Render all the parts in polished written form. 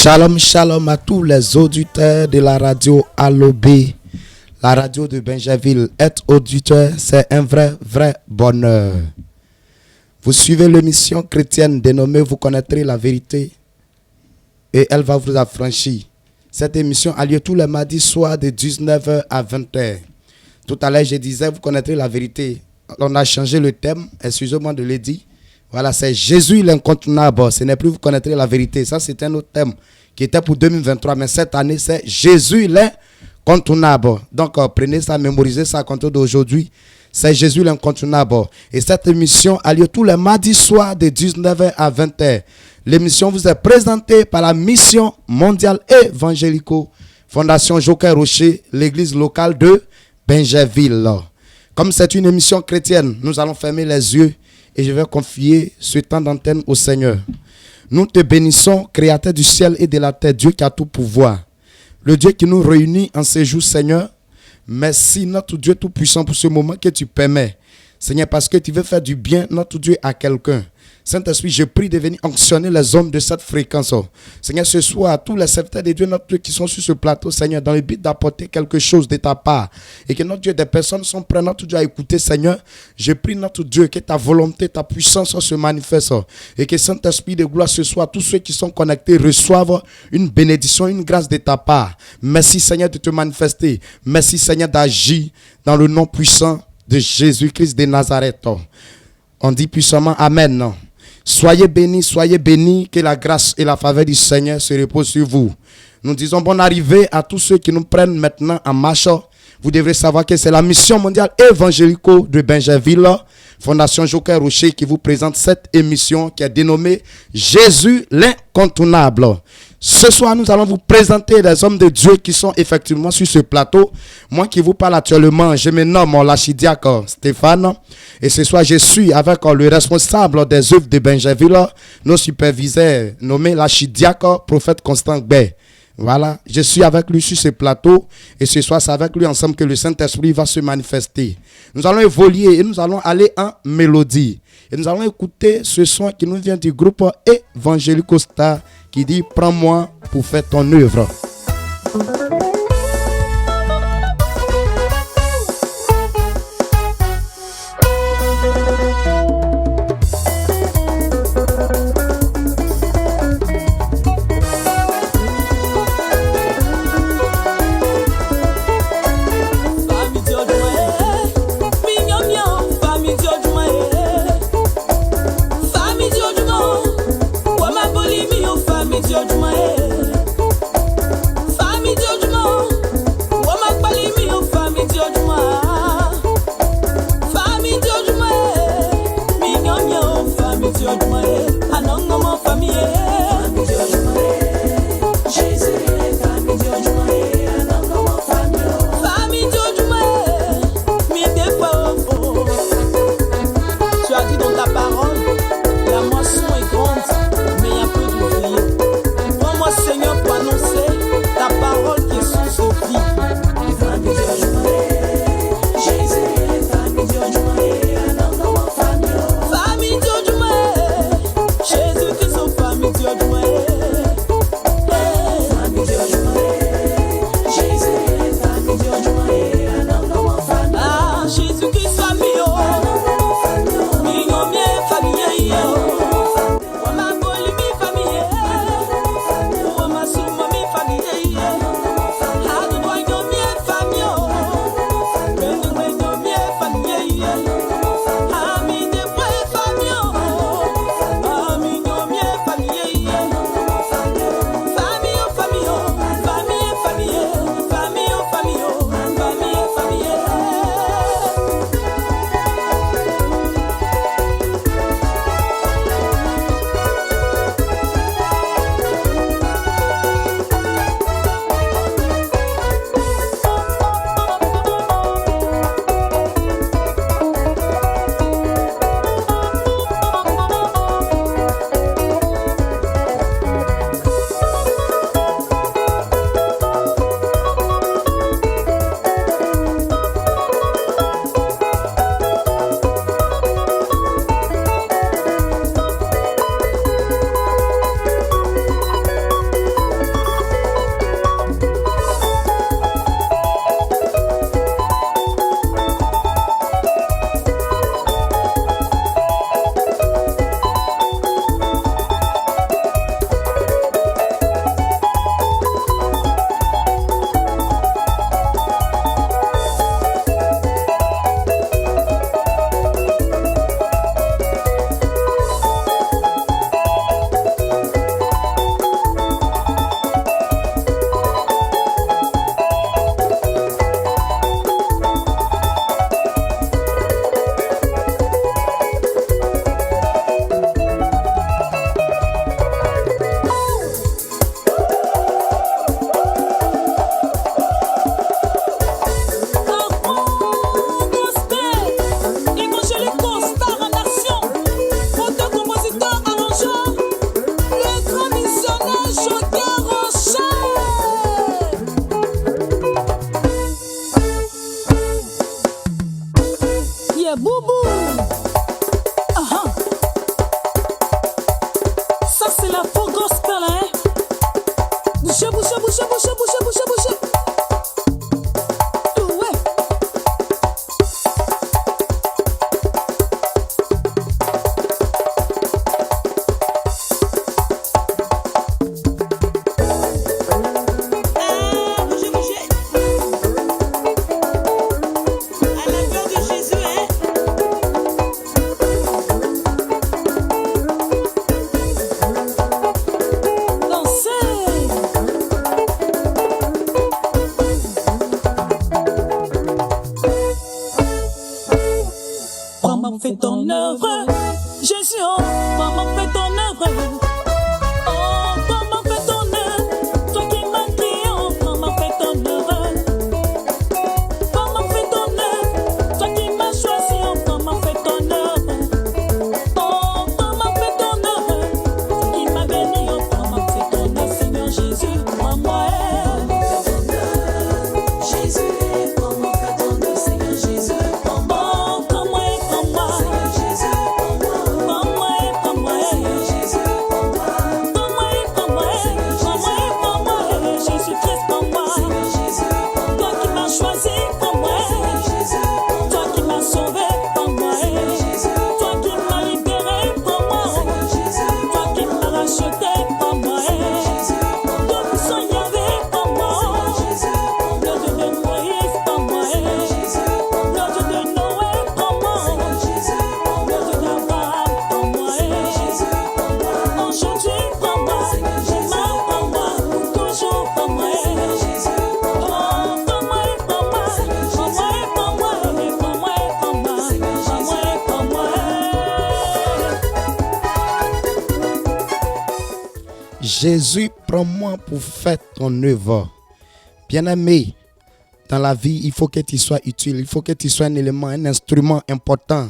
Shalom, shalom à tous les auditeurs de la radio Alobé, la radio de Benjerville. Être auditeur, c'est un vrai bonheur. Vous suivez l'émission chrétienne dénommée Vous connaîtrez la vérité et elle va vous affranchir. Cette émission a lieu tous les mardis soirs de 19h à 20h. Tout à l'heure, je disais Vous connaîtrez la vérité. On a changé le thème, excusez-moi de le dire. Voilà, c'est Jésus l'incontournable. Ce n'est plus Vous connaîtrez la vérité. Ça, c'est un autre thème qui était pour 2023. Mais cette année, c'est Jésus l'incontournable. Donc, prenez ça, mémorisez ça à compter d'aujourd'hui. C'est Jésus l'incontournable. Et cette émission a lieu tous les mardis soirs de 19h à 20h. L'émission vous est présentée par la Mission mondiale évangélico Fondation Joker Rocher, l'église locale de Benjerville. Comme c'est une émission chrétienne, nous allons fermer les yeux et je vais confier ce temps d'antenne au Seigneur. Nous te bénissons, Créateur du ciel et de la terre, Dieu qui a tout pouvoir. Le Dieu qui nous réunit en ces jours, Seigneur. Merci, notre Dieu tout-puissant, pour ce moment que tu permets. Seigneur, parce que tu veux faire du bien, notre Dieu, à quelqu'un. Saint-Esprit, je prie de venir onctionner les hommes de cette fréquence. Seigneur, ce soir, tous les serviteurs de Dieu, notre Dieu, qui sont sur ce plateau, Seigneur, dans le but d'apporter quelque chose de ta part. Et que notre Dieu, des personnes sont prêtes, notre Dieu, à écouter, Seigneur. Je prie, notre Dieu, que ta volonté, ta puissance se manifeste. Et que Saint-Esprit de gloire, ce soir, tous ceux qui sont connectés reçoivent une bénédiction, une grâce de ta part. Merci, Seigneur, de te manifester. Merci, Seigneur, d'agir dans le nom puissant de Jésus-Christ de Nazareth. On dit puissamment Amen. Soyez bénis, que la grâce et la faveur du Seigneur se reposent sur vous. Nous disons bonne arrivée à tous ceux qui nous prennent maintenant en marche. Vous devrez savoir que c'est la mission mondiale évangélico de Benjerville, Fondation Joker Rocher, qui vous présente cette émission qui est dénommée Jésus l'incontournable. Ce soir, nous allons vous présenter des hommes de Dieu qui sont effectivement sur ce plateau. Moi qui vous parle actuellement, je me nomme l'archidiacre Stéphane. Et ce soir, je suis avec le responsable des œuvres de Benjerville, nos superviseurs nommés l'archidiacre prophète Constant Gbé. Voilà, je suis avec lui sur ce plateau. Et ce soir, c'est avec lui ensemble que le Saint-Esprit va se manifester. Nous allons évoluer et nous allons aller en mélodie. Et nous allons écouter ce son qui nous vient du groupe Evangelico Star, qui dit « Prends-moi pour faire ton œuvre ». c'est Boubou. Ça c'est la faux gospel, hein. Bouchez, bouchez, bouchez, bouchez, bouchez, bouchez, bouchez. Ouais. Bougez, bougez. À la gloire de Jésus, hein. Comment fait ton œuvre, Jésus, oh, comment fait ton œuvre, oh, comment fait ton œuvre, toi qui m'as créé, oh, comment fait ton œuvre, comment fait ton œuvre, toi qui m'as choisi, oh, comment fait ton œuvre, oh, comment fait ton œuvre, toi qui m'as béni, oh, comment fait ton œuvre, Seigneur Jésus, prends-moi, Jésus, comment fait ton œuvre, Seigneur Jésus, oh, prends-moi, prends-moi. Jésus, prends-moi pour faire ton œuvre. Bien-aimé, dans la vie, il faut que tu sois utile. Il faut que tu sois un élément, un instrument important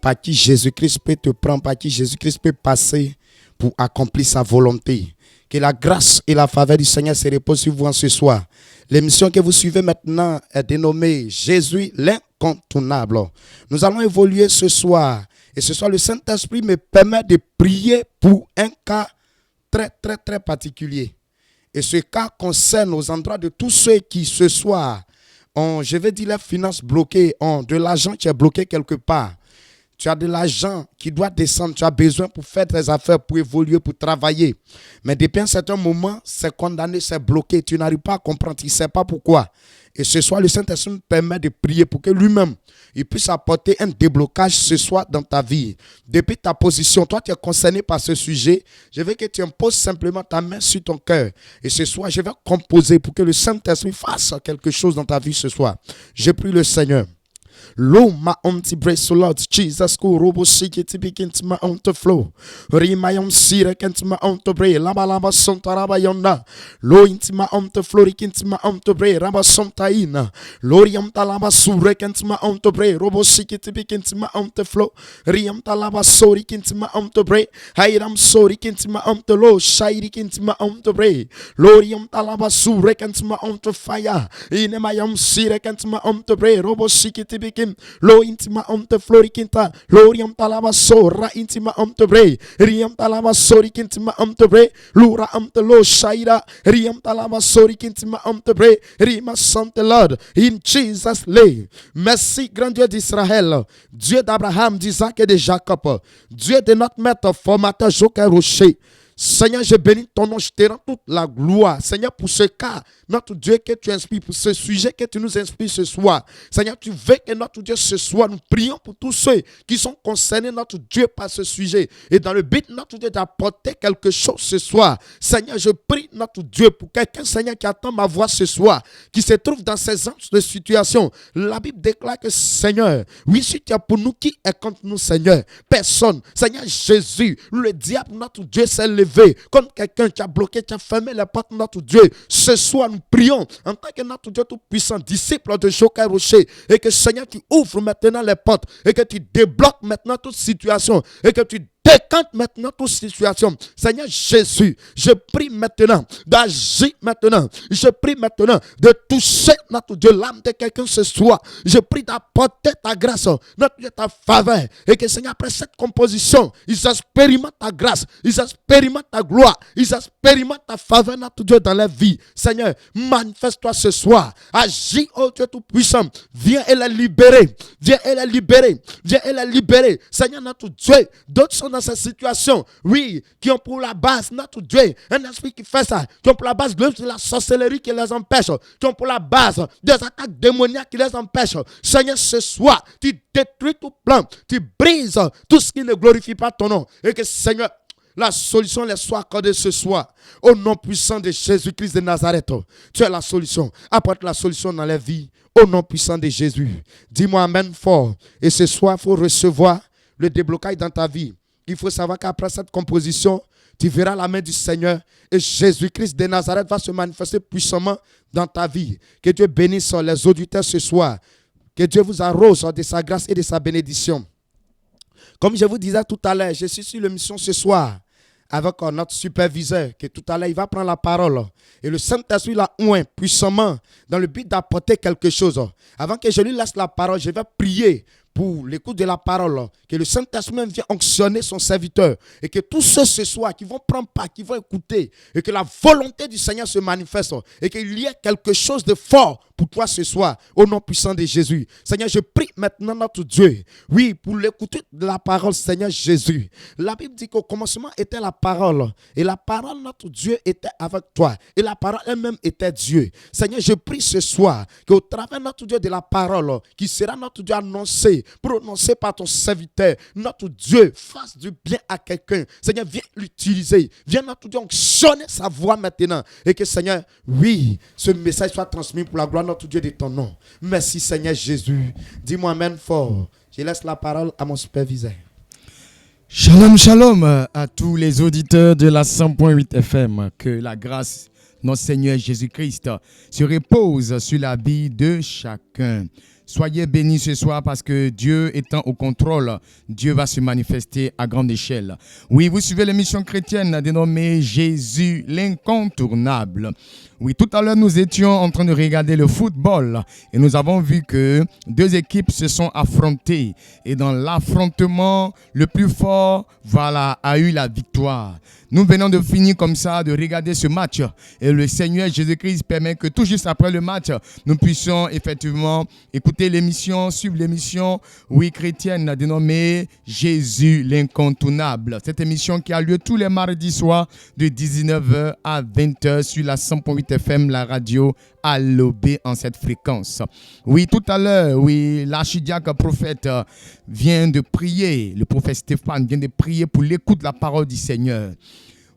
par qui Jésus-Christ peut te prendre, par qui Jésus-Christ peut passer pour accomplir sa volonté. Que la grâce et la faveur du Seigneur se reposent sur vous en ce soir. L'émission que vous suivez maintenant est dénommée Jésus l'incontournable. Nous allons évoluer ce soir. Et ce soir, le Saint-Esprit me permet de prier pour un cas très particulier. Et ce cas concerne aux endroits de tous ceux qui ce soir ont, je vais dire, les finances bloquées, ont de l'argent qui est bloqué quelque part. Tu as de l'argent qui doit descendre, tu as besoin pour faire tes affaires, pour évoluer, pour travailler. Mais depuis un certain moment, c'est condamné, c'est bloqué. Tu n'arrives pas à comprendre, tu ne sais pas pourquoi. Et ce soir, le Saint-Esprit me permet de prier pour que lui-même, il puisse apporter un déblocage ce soir dans ta vie. Depuis ta position, toi tu es concerné par ce sujet, je veux que tu imposes simplement ta main sur ton cœur. Et ce soir, je vais composer pour que le Saint-Esprit fasse quelque chose dans ta vie ce soir. Je prie le Seigneur. Lo ma onti brace Lord Jesus ko robo shiki tibikin to my own to flow. Rima yon sire kent my own to bre laba laba sonta raba yonda. Lo inti my own to flow kent my own to bre raba sonta ina. Loriam talaba sure kent my own to bre robo shiki tibikin to my own to flow. Riam talaba sorry kent my own to bre. Hairam sorry kent my own to low. Shairi kent my own to bre. Loriam talaba sure kent my own to fire. Ine my own sire kent my own to bre robo shiki tibikin. Lo intima omte florikinta, loriam talaba sora intima omte bre, riam talaba sori kintima omte bre, lura omte lo shaira, riam talaba sori kintima omte bre, rima sante Lord, in Jesus' name. Merci, grand Dieu d'Israël, Dieu d'Abraham, d'Isaac et de Jacob, Dieu de notre maître formateur Joker Rocher. Seigneur, je bénis ton nom, je te rends toute la gloire. Seigneur, pour ce cas, notre Dieu que tu inspires, pour ce sujet que tu nous inspires ce soir. Seigneur, tu veux que notre Dieu ce soir, nous prions pour tous ceux qui sont concernés, notre Dieu, par ce sujet. Et dans le but, notre Dieu, d'apporter quelque chose ce soir. Seigneur, je prie notre Dieu pour quelqu'un, Seigneur, qui attend ma voix ce soir, qui se trouve dans ces genres de situations. La Bible déclare que, Seigneur, oui, si tu es pour nous, qui est contre nous, Seigneur? Personne. Seigneur Jésus, le diable, notre Dieu, s'est levé contre quelqu'un qui a bloqué, qui a fermé les portes de notre Dieu. Ce soir, nous prions en tant que notre Dieu tout-puissant, disciple de Joker Rocher, et que Seigneur, tu ouvres maintenant les portes, et que tu débloques maintenant toute situation, et que tu décante maintenant toute situation. Seigneur Jésus, je prie maintenant d'agir maintenant. Je prie maintenant de toucher notre Dieu, l'âme de quelqu'un ce soir. Je prie d'apporter ta grâce, notre Dieu, ta faveur. Et que Seigneur, après cette composition, ils expérimentent ta grâce, ils expérimentent ta gloire, ils expérimentent ta faveur, notre Dieu, dans leur vie. Seigneur, manifeste-toi ce soir. Agis, oh Dieu Tout-Puissant. Viens et les libérer. Viens et les libérer. Viens et les libérer. Seigneur, notre Dieu, d'autres sont dans cette situation, oui, qui ont pour la base, notre Dieu, un esprit qui fait ça, qui ont pour la base de la sorcellerie qui les empêche, qui ont pour la base des attaques démoniaques qui les empêchent. Seigneur, ce soir, tu détruis tout plan, tu brises tout ce qui ne glorifie pas ton nom. Et que Seigneur, la solution les soit accordée ce soir. Au nom puissant de Jésus-Christ de Nazareth. Tu es la solution. Apporte la solution dans les vies. Au nom puissant de Jésus. Dis-moi amen fort. Et ce soir, il faut recevoir le déblocage dans ta vie. Il faut savoir qu'après cette composition, tu verras la main du Seigneur. Et Jésus-Christ de Nazareth va se manifester puissamment dans ta vie. Que Dieu bénisse les auditeurs ce soir. Que Dieu vous arrose de sa grâce et de sa bénédiction. Comme je vous disais tout à l'heure, je suis sur l'émission ce soir avec notre superviseur, que tout à l'heure, il va prendre la parole. Et le Saint-Esprit l'a oint puissamment dans le but d'apporter quelque chose. Avant que je lui laisse la parole, je vais prier pour l'écoute de la parole, que le Saint-Esprit même vienne onctionner son serviteur et que tous ceux ce soir qui vont prendre part, qui vont écouter et que la volonté du Seigneur se manifeste et qu'il y ait quelque chose de fort pour toi ce soir, au nom puissant de Jésus. Seigneur, je prie maintenant notre Dieu, oui, pour l'écouter de la parole, Seigneur Jésus. La Bible dit qu'au commencement était la parole et la parole, notre Dieu, était avec toi et la parole elle-même était Dieu. Seigneur, je prie ce soir qu'au travers notre Dieu de la parole qui sera notre Dieu annoncé, prononcé par ton serviteur, notre Dieu fasse du bien à quelqu'un. Seigneur, viens l'utiliser. Viens notre Dieu onctionner sa voix maintenant. Et que Seigneur, oui, ce message soit transmis pour la gloire de notre Dieu de ton nom. Merci Seigneur Jésus. Dis-moi amen fort. Je laisse la parole à mon superviseur. Shalom, shalom à tous les auditeurs de la 100.8 FM. Que la grâce de notre Seigneur Jésus-Christ se repose sur la vie de chacun. Soyez bénis ce soir parce que Dieu étant au contrôle, Dieu va se manifester à grande échelle. Oui, vous suivez l'émission chrétienne dénommée Jésus l'incontournable. Oui, tout à l'heure, nous étions en train de regarder le football et nous avons vu que deux équipes se sont affrontées. Et dans l'affrontement, le plus fort, voilà, a eu la victoire. Nous venons de finir comme ça, de regarder ce match. Et le Seigneur Jésus-Christ permet que tout juste après le match, nous puissions effectivement écouter l'émission, suivre l'émission, oui, chrétienne, dénommée Jésus l'incontournable. Cette émission qui a lieu tous les mardis soirs de 19h à 20h sur la 100.8 FM, la radio à l'OB en cette fréquence. Oui, tout à l'heure, oui, l'archidiacre prophète vient de prier, le prophète Stéphane vient de prier pour l'écoute de la parole du Seigneur.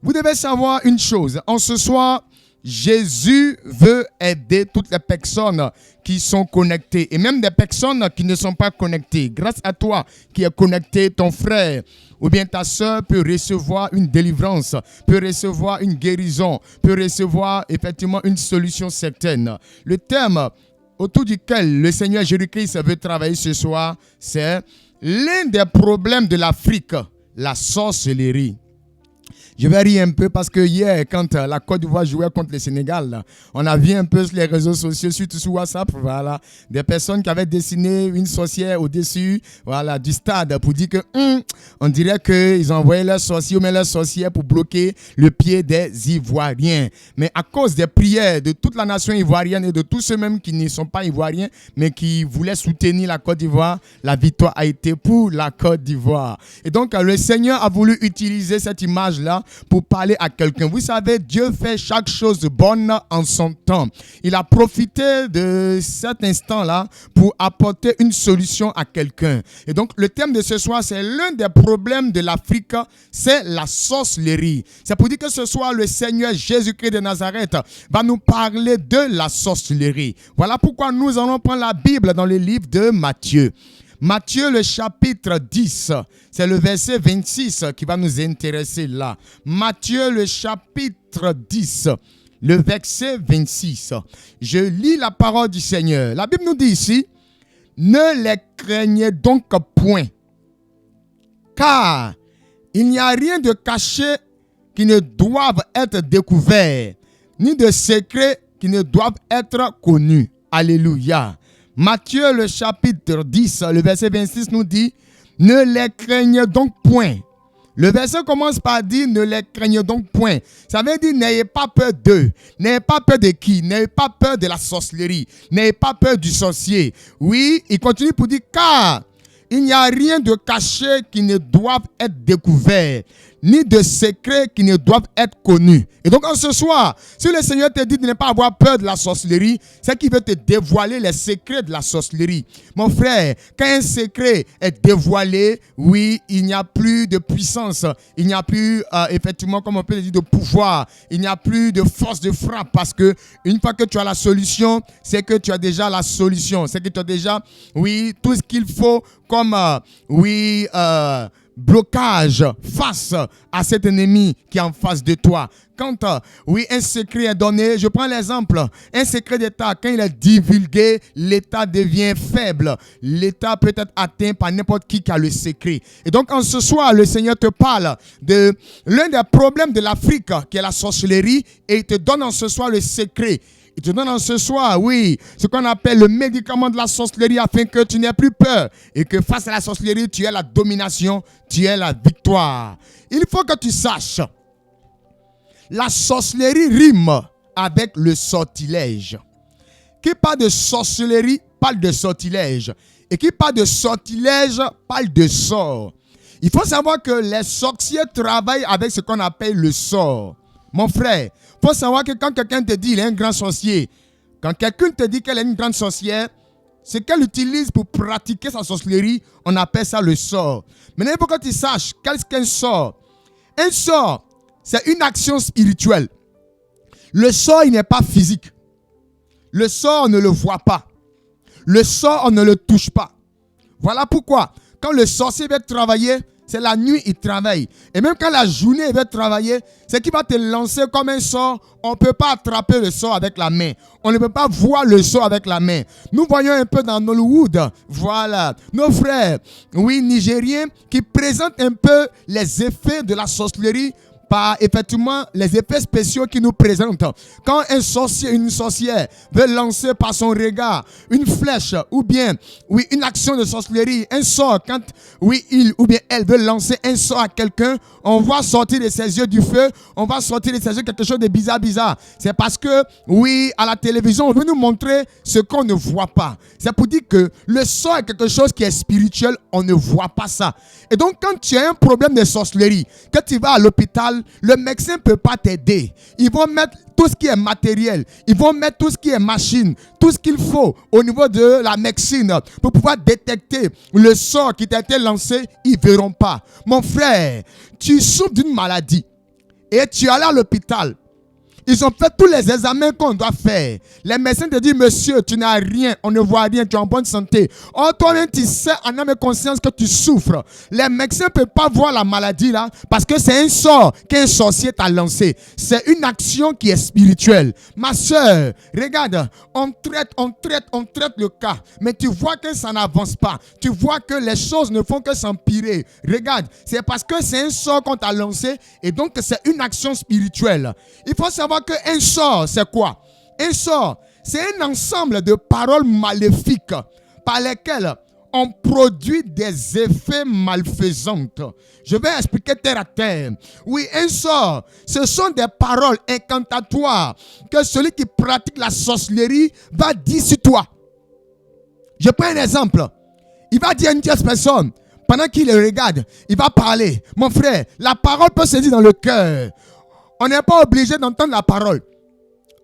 Vous devez savoir une chose, en ce soir, Jésus veut aider toutes les personnes qui sont connectées et même des personnes qui ne sont pas connectées. Grâce à toi qui es connecté, ton frère ou bien ta soeur peut recevoir une délivrance, peut recevoir une guérison, peut recevoir effectivement une solution certaine. Le thème autour duquel le Seigneur Jésus-Christ veut travailler ce soir, c'est l'un des problèmes de l'Afrique, la sorcellerie. Je vais rire un peu parce que hier, quand la Côte d'Ivoire jouait contre le Sénégal, on a vu un peu sur les réseaux sociaux, surtout sur WhatsApp, voilà, des personnes qui avaient dessiné une sorcière au-dessus, voilà, du stade pour dire que on dirait qu'ils ont envoyé leurs sorciers ou même leurs sorcières pour bloquer le pied des Ivoiriens. Mais à cause des prières de toute la nation ivoirienne et de tous ceux même qui ne sont pas ivoiriens, mais qui voulaient soutenir la Côte d'Ivoire, la victoire a été pour la Côte d'Ivoire. Et donc, le Seigneur a voulu utiliser cette image-là pour parler à quelqu'un. Vous savez, Dieu fait chaque chose de bonne en son temps. Il a profité de cet instant-là pour apporter une solution à quelqu'un. Et donc, le thème de ce soir, c'est l'un des problèmes de l'Afrique, c'est la sorcellerie. C'est pour dire que ce soir, le Seigneur Jésus-Christ de Nazareth va nous parler de la sorcellerie. Voilà pourquoi nous allons prendre la Bible dans le livre de Matthieu. Matthieu, le chapitre 10, c'est le verset 26 qui va nous intéresser là. Matthieu, le chapitre 10, le verset 26. Je lis la parole du Seigneur. La Bible nous dit ici, « Ne les craignez donc point, car Il n'y a rien de caché qui ne doive être découvert, ni de secret qui ne doivent être connus. Alléluia. Matthieu, le chapitre 10, le verset 26 nous dit, ne les craignez donc point. Le verset commence par dire, ne les craignez donc point. Ça veut dire, n'ayez pas peur d'eux. N'ayez pas peur de qui? N'ayez pas peur de la sorcellerie. N'ayez pas peur du sorcier. Oui, il continue pour dire, car il n'y a rien de caché qui ne doive être découvert, ni de secret qui ne doivent être connus. Et donc, en ce soir, si le Seigneur te dit de ne pas avoir peur de la sorcellerie, c'est qu'il veut te dévoiler les secrets de la sorcellerie. Mon frère, quand un secret est dévoilé, oui, il n'y a plus de puissance, il n'y a plus, effectivement, comme on peut le dire, de pouvoir, il n'y a plus de force de frappe, parce que une fois que tu as la solution, c'est que tu as déjà la solution, c'est que tu as déjà, oui, tout ce qu'il faut comme, blocage face à cet ennemi qui est en face de toi. Quand, un secret est donné, je prends l'exemple, un secret d'État, quand il est divulgué, l'État devient faible. L'État peut être atteint par n'importe qui a le secret. Et donc, en ce soir, le Seigneur te parle de l'un des problèmes de l'Afrique, qui est la sorcellerie, et il te donne en ce soir le secret. Il te donne en ce soir, oui, ce qu'on appelle le médicament de la sorcellerie afin que tu n'aies plus peur et que face à la sorcellerie, tu aies la domination, tu aies la victoire. Il faut que tu saches, la sorcellerie rime avec le sortilège. Qui parle de sorcellerie parle de sortilège. Et qui parle de sortilège parle de sort. Il faut savoir que les sorciers travaillent avec ce qu'on appelle le sort. Mon frère, il faut savoir que quand quelqu'un te dit qu'il est un grand sorcier, quand quelqu'un te dit qu'elle est une grande sorcière, ce qu'elle utilise pour pratiquer sa sorcellerie, on appelle ça le sort. Maintenant, il faut que tu saches qu'est-ce qu'un sort. Un sort, c'est une action spirituelle. Le sort, il n'est pas physique. Le sort, on ne le voit pas. Le sort, on ne le touche pas. Voilà pourquoi, quand le sorcier veut travailler, c'est la nuit, il travaille. Et même quand la journée, il veut travailler, c'est qu'il va te lancer comme un sort. On ne peut pas attraper le sort avec la main. On ne peut pas voir le sort avec la main. Nous voyons un peu dans Hollywood, voilà, nos frères, oui, nigériens, qui présentent un peu les effets de la sorcellerie par effectivement les effets spéciaux qu'ils nous présentent. Quand un sorcier, une sorcière veut lancer par son regard une flèche ou bien une action de sorcellerie, un sort, quand il ou bien elle veut lancer un sort à quelqu'un, on voit sortir de ses yeux du feu, on va sortir de ses yeux quelque chose de bizarre. C'est parce que à la télévision, on veut nous montrer ce qu'on ne voit pas. C'est pour dire que le sort est quelque chose qui est spirituel, on ne voit pas ça. Et donc quand tu as un problème de sorcellerie, quand tu vas à l'hôpital, le médecin ne peut pas t'aider. Ils vont mettre tout ce qui est matériel, ils vont mettre tout ce qui est machine, tout ce qu'il faut au niveau de la médecine pour pouvoir détecter le sort qui t'a été lancé. Ils ne verront pas. Mon frère, tu souffres d'une maladie et tu es allé à l'hôpital. Ils ont fait tous les examens qu'on doit faire. Les médecins te disent, monsieur, tu n'as rien, on ne voit rien, tu es en bonne santé. Or, toi-même, tu sais en âme et conscience que tu souffres. Les médecins ne peuvent pas voir la maladie là, parce que c'est un sort qu'un sorcier t'a lancé. C'est une action qui est spirituelle. Ma soeur, regarde, on traite le cas, mais tu vois que ça n'avance pas. Tu vois que les choses ne font que s'empirer. Regarde, c'est parce que c'est un sort qu'on t'a lancé, et donc c'est une action spirituelle. Il faut savoir qu'un sort, c'est quoi? Un sort, c'est un ensemble de paroles maléfiques par lesquelles on produit des effets malfaisants. Je vais expliquer terre à terre. Oui, un sort, ce sont des paroles incantatoires que celui qui pratique la sorcellerie va dire sur toi. Je prends un exemple. Il va dire à une tierce personne, pendant qu'il le regarde, il va parler. Mon frère, la parole peut se dire dans le cœur. On n'est pas obligé d'entendre la parole.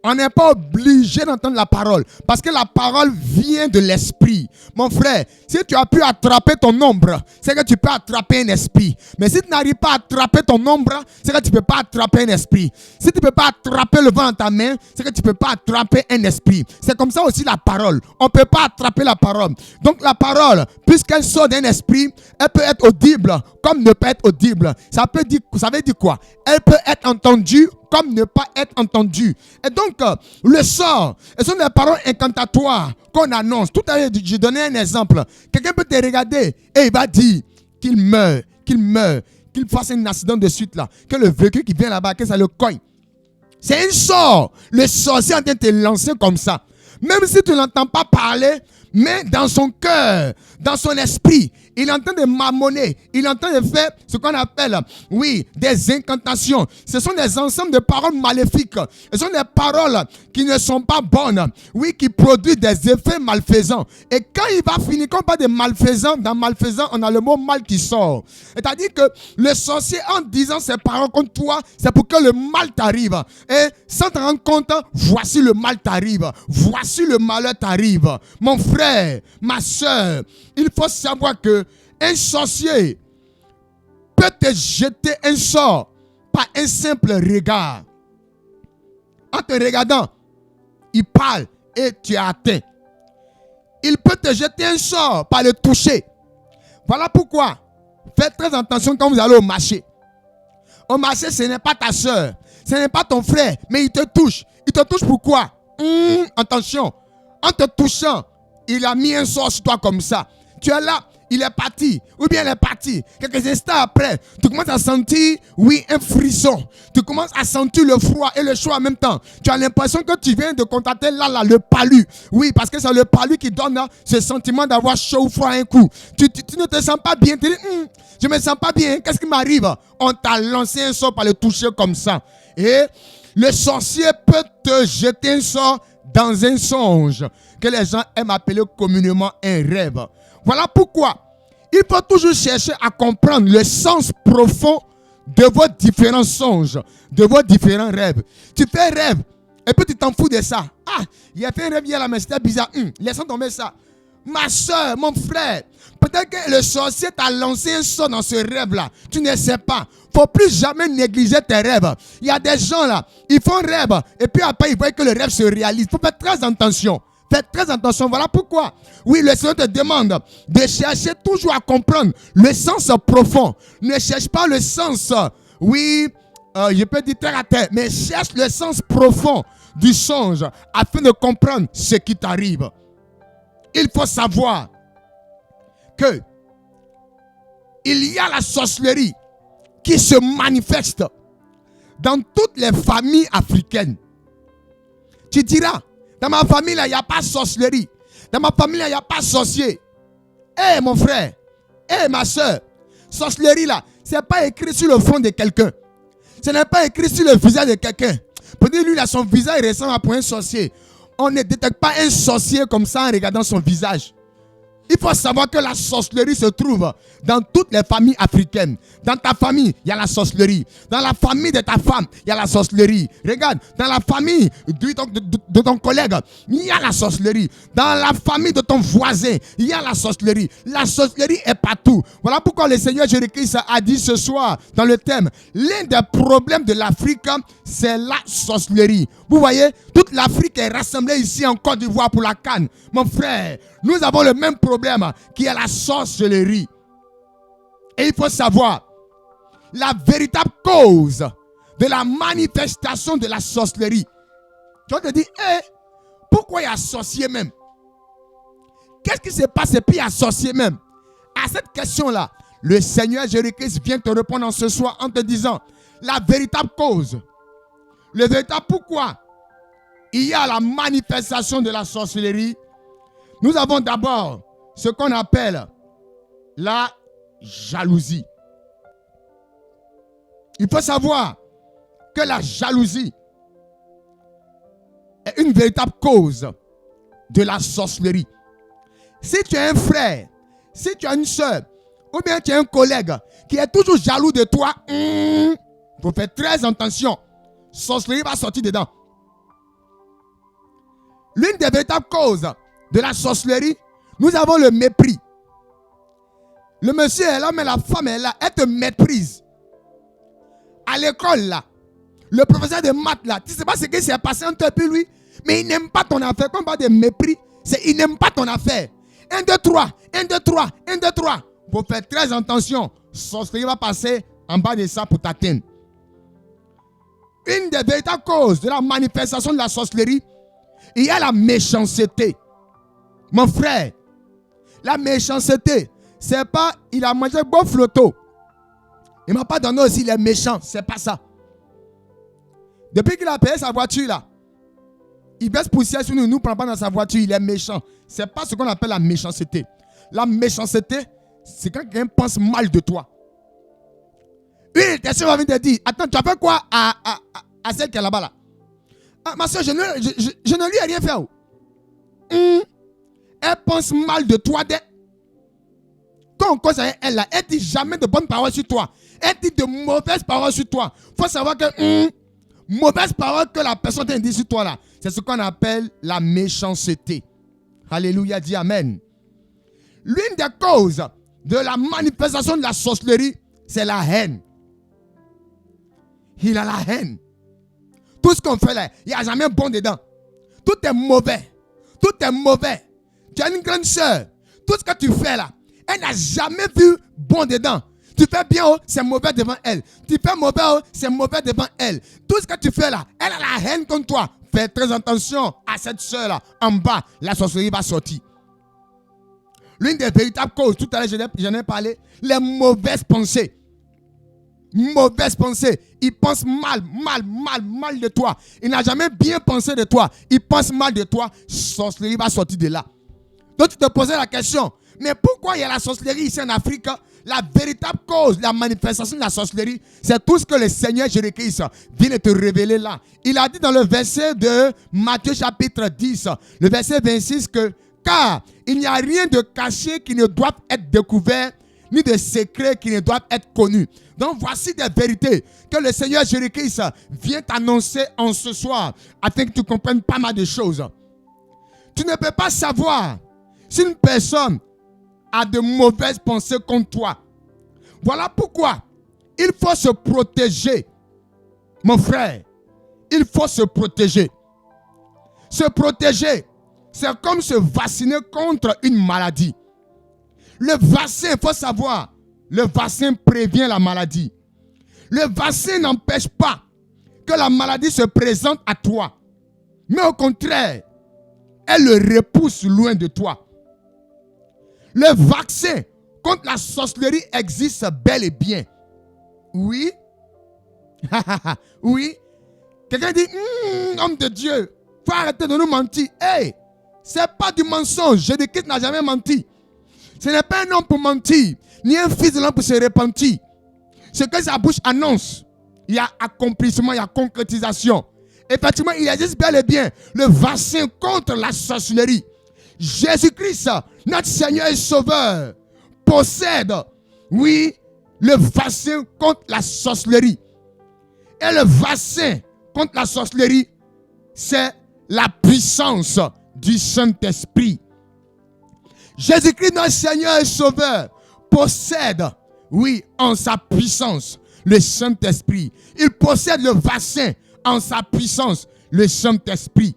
On n'est pas obligé d'entendre la parole. Parce que la parole vient de l'esprit. Mon frère, si tu as pu attraper ton ombre, c'est que tu peux attraper un esprit. Mais si tu n'arrives pas à attraper ton ombre, c'est que tu ne peux pas attraper un esprit. Si tu ne peux pas attraper le vent dans ta main, c'est que tu ne peux pas attraper un esprit. C'est comme ça aussi la parole. On ne peut pas attraper la parole. Donc la parole, puisqu'elle sort d'un esprit, elle peut être audible comme ne pas être audible. Ça veut dire quoi? Elle peut être entendue comme ne pas être entendue. Et donc, le sort, ce sont des paroles incantatoires qu'on annonce. Tout à l'heure, j'ai donné un exemple. Quelqu'un peut te regarder et il va dire qu'il meurt, qu'il meurt, qu'il fasse un accident de suite là. Que le véhicule qui vient là-bas, que ça le cogne. C'est un sort. Le sorcier est en train de te lancer comme ça. Même si tu ne l'entends pas parler, mais dans son cœur, dans son esprit, il est en train de marmonner. Il est en train de faire ce qu'on appelle, oui, des incantations. Ce sont des ensembles de paroles maléfiques. Ce sont des paroles qui ne sont pas bonnes. Oui, qui produisent des effets malfaisants. Et quand il va finir, quand on parle de malfaisant, dans malfaisant, on a le mot mal qui sort. C'est-à-dire que le sorcier, en disant ces paroles contre toi, c'est pour que le mal t'arrive. Et sans te rendre compte, voici le mal t'arrive. Voici le malheur t'arrive. Mon frère, ma soeur, il faut savoir que un sorcier peut te jeter un sort par un simple regard. En te regardant, il parle et tu es atteint. Il peut te jeter un sort par le toucher. Voilà pourquoi faites très attention quand vous allez au marché. Au marché, ce n'est pas ta soeur, ce n'est pas ton frère, mais il te touche. Il te touche pourquoi? Attention, en te touchant, il a mis un sort sur toi comme ça. Tu es là, il est parti, ou bien elle est partie. Quelques instants après, tu commences à sentir, oui, un frisson. Tu commences à sentir le froid et le chaud en même temps. Tu as l'impression que tu viens de contacter là, le palu. Oui, parce que c'est le palu qui donne ce sentiment d'avoir chaud ou froid un coup. Tu ne te sens pas bien. Tu dis, je ne me sens pas bien. Qu'est-ce qui m'arrive? On t'a lancé un sort par le toucher comme ça. Et le sorcier peut te jeter un sort dans un songe que les gens aiment appeler communément un rêve. Voilà pourquoi il faut toujours chercher à comprendre le sens profond de vos différents songes, de vos différents rêves. Tu fais un rêve et puis tu t'en fous de ça. Ah, il a fait un rêve hier là, mais c'était bizarre. Laissons tomber ça. Ma soeur, mon frère, peut-être que le sorcier t'a lancé un sort dans ce rêve-là. Tu ne sais pas. Il ne faut plus jamais négliger tes rêves. Il y a des gens là, ils font un rêve et puis après ils voient que le rêve se réalise. Il faut faire très attention. Faites très attention. Voilà pourquoi. Oui, le Seigneur te demande de chercher toujours à comprendre le sens profond. Ne cherche pas le sens, oui, je peux dire terre à terre, mais cherche le sens profond du songe afin de comprendre ce qui t'arrive. Il faut savoir que il y a la sorcellerie qui se manifeste dans toutes les familles africaines. Tu diras, dans ma famille, il n'y a pas de sorcellerie. Dans ma famille, il n'y a pas de sorcier. Eh mon frère, ma soeur, sorcellerie là, ce n'est pas écrit sur le front de quelqu'un. Ce n'est pas écrit sur le visage de quelqu'un. Peut-être lui, là, son visage ressemble à un sorcier. On ne détecte pas un sorcier comme ça en regardant son visage. Il faut savoir que la sorcellerie se trouve dans toutes les familles africaines. Dans ta famille, il y a la sorcellerie. Dans la famille de ta femme, il y a la sorcellerie. Regarde, dans la famille de ton collègue, il y a la sorcellerie. Dans la famille de ton voisin, il y a la sorcellerie. La sorcellerie est partout. Voilà pourquoi le Seigneur Jésus-Christ a dit ce soir dans le thème, l'un des problèmes de l'Afrique, c'est la sorcellerie. Vous voyez, toute l'Afrique est rassemblée ici en Côte d'Ivoire pour la Cannes. Mon frère, nous avons le même problème qui est la sorcellerie. Et il faut savoir la véritable cause de la manifestation de la sorcellerie. Tu vas te dire, pourquoi il y a sorcier même? Qu'est-ce qui se passe et puis il y a sorcier même? À cette question-là, le Seigneur Jésus-Christ vient te répondre ce soir en te disant la véritable cause, le véritable pourquoi il y a la manifestation de la sorcellerie. Nous avons d'abord ce qu'on appelle la jalousie. Il faut savoir que la jalousie est une véritable cause de la sorcellerie. Si tu as un frère, si tu as une soeur, ou bien tu as un collègue qui est toujours jaloux de toi, il faut faire très attention. Sorcellerie va sortir dedans. L'une des véritables causes de la sorcellerie, nous avons le mépris. Le monsieur est là, mais la femme est là. Elle te méprise. À l'école, là, le professeur de maths, là, tu ne sais pas ce qui s'est passé entre toi et lui, mais il n'aime pas ton affaire. Quand on parle de mépris, c'est il n'aime pas ton affaire. 1, 2, 3, 1, 2, 3, 1, 2, 3. Il faut faire très attention. Sorcellerie va passer en bas de ça pour t'atteindre. Une des véritables causes de la manifestation de la sorcellerie, il y a la méchanceté. Mon frère, la méchanceté, c'est pas il a mangé bon flotto. Il ne m'a pas donné aussi, il est méchant. C'est pas ça. Depuis qu'il a payé sa voiture là, il baisse poussière sur nous, il ne nous prend pas dans sa voiture, il est méchant. Ce n'est pas ce qu'on appelle la méchanceté. La méchanceté, c'est quand quelqu'un pense mal de toi. Une personne va venir te dire, attends, tu as fait quoi à celle qui est là-bas là? Ah, ma soeur, je ne lui ai rien fait. Elle pense mal de toi. Quand on cause avec elle là, elle dit jamais de bonnes paroles sur toi. Elle dit de mauvaises paroles sur toi. Il faut savoir que mauvaises paroles que la personne t'a dit sur toi là, c'est ce qu'on appelle la méchanceté. Alléluia, dis amen. L'une des causes de la manifestation de la sorcellerie, c'est la haine. Il a la haine. Tout ce qu'on fait là, il n'y a jamais bon dedans. Tout est mauvais. Tout est mauvais. Tu as une grande soeur. Tout ce que tu fais là, elle n'a jamais vu bon dedans. Tu fais bien, oh, c'est mauvais devant elle. Tu fais mauvais, oh, c'est mauvais devant elle. Tout ce que tu fais là, elle a la haine contre toi. Fais très attention à cette soeur là. En bas, la sorcellerie va sortir. L'une des véritables causes, tout à l'heure j'en ai parlé, les mauvaises pensées. Mauvaise pensée. Il pense mal de toi. Il n'a jamais bien pensé de toi. Il pense mal de toi. Sorcellerie va sortir de là. Donc tu te posais la question, mais pourquoi il y a la sorcellerie ici en Afrique? La véritable cause, la manifestation de la sorcellerie, c'est tout ce que le Seigneur Jésus-Christ vient de te révéler là. Il a dit dans le verset de Matthieu chapitre 10, le verset 26 que car il n'y a rien de caché qui ne doit être découvert, ni de secret qui ne doivent être connus. Donc voici des vérités que le Seigneur Jésus-Christ vient t'annoncer en ce soir, afin que tu comprennes pas mal de choses. Tu ne peux pas savoir si une personne a de mauvaises pensées contre toi. Voilà pourquoi il faut se protéger. Mon frère, il faut se protéger. Se protéger, c'est comme se vacciner contre une maladie. Le vaccin, il faut savoir, le vaccin prévient la maladie. Le vaccin n'empêche pas que la maladie se présente à toi. Mais au contraire, elle le repousse loin de toi. Le vaccin contre la sorcellerie existe bel et bien. Oui. Oui. Quelqu'un dit, homme de Dieu, faut arrêter de nous mentir. Hey, c'est pas du mensonge. Jésus-Christ n'a jamais menti. Ce n'est pas un homme pour mentir, ni un fils de l'homme pour se repentir. Ce que sa bouche annonce, il y a accomplissement, il y a concrétisation. Effectivement, il existe bel et bien le vaccin contre la sorcellerie. Jésus-Christ, notre Seigneur et Sauveur, possède, oui, le vaccin contre la sorcellerie. Et le vaccin contre la sorcellerie, c'est la puissance du Saint-Esprit. Jésus-Christ, notre Seigneur et Sauveur, possède, oui, en sa puissance, le Saint-Esprit. Il possède le vaccin en sa puissance, le Saint-Esprit.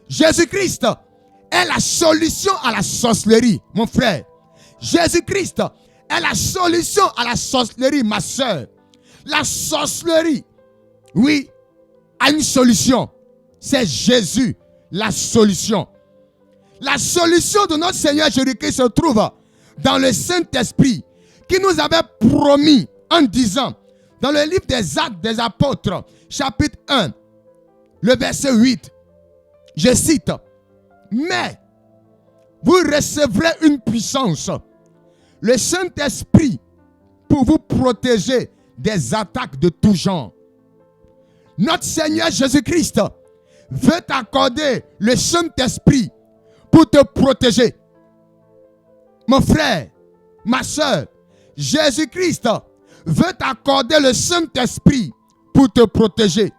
Jésus-Christ est la solution à la sorcellerie, mon frère. Jésus-Christ est la solution à la sorcellerie, ma soeur. La sorcellerie, oui, a une solution. C'est Jésus, la solution. La solution de notre Seigneur Jésus-Christ se trouve dans le Saint-Esprit qui nous avait promis en disant, dans le livre des Actes des Apôtres, chapitre 1, le verset 8, je cite, « Mais vous recevrez une puissance, le Saint-Esprit, pour vous protéger des attaques de tout genre. » Notre Seigneur Jésus-Christ veut t'accorder le Saint-Esprit pour te protéger. Mon frère, ma soeur, Jésus-Christ veut t'accorder le Saint-Esprit pour te protéger.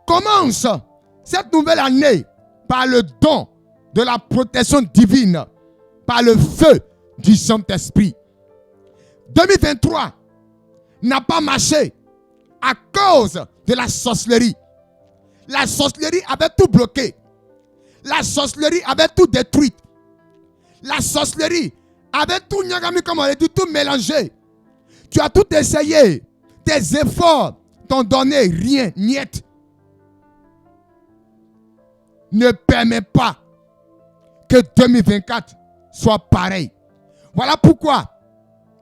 Commence cette nouvelle année par le don de la protection divine, par le feu du Saint-Esprit. 2023 n'a pas marché à cause de la sorcellerie. La sorcellerie avait tout bloqué. La sorcellerie avait tout détruit. La sorcellerie avait tout nyagami, comme on l'a dit, tout mélangé. Tu as tout essayé. Tes efforts t'ont donné rien, niet. Ne permets pas que 2024 soit pareil. Voilà pourquoi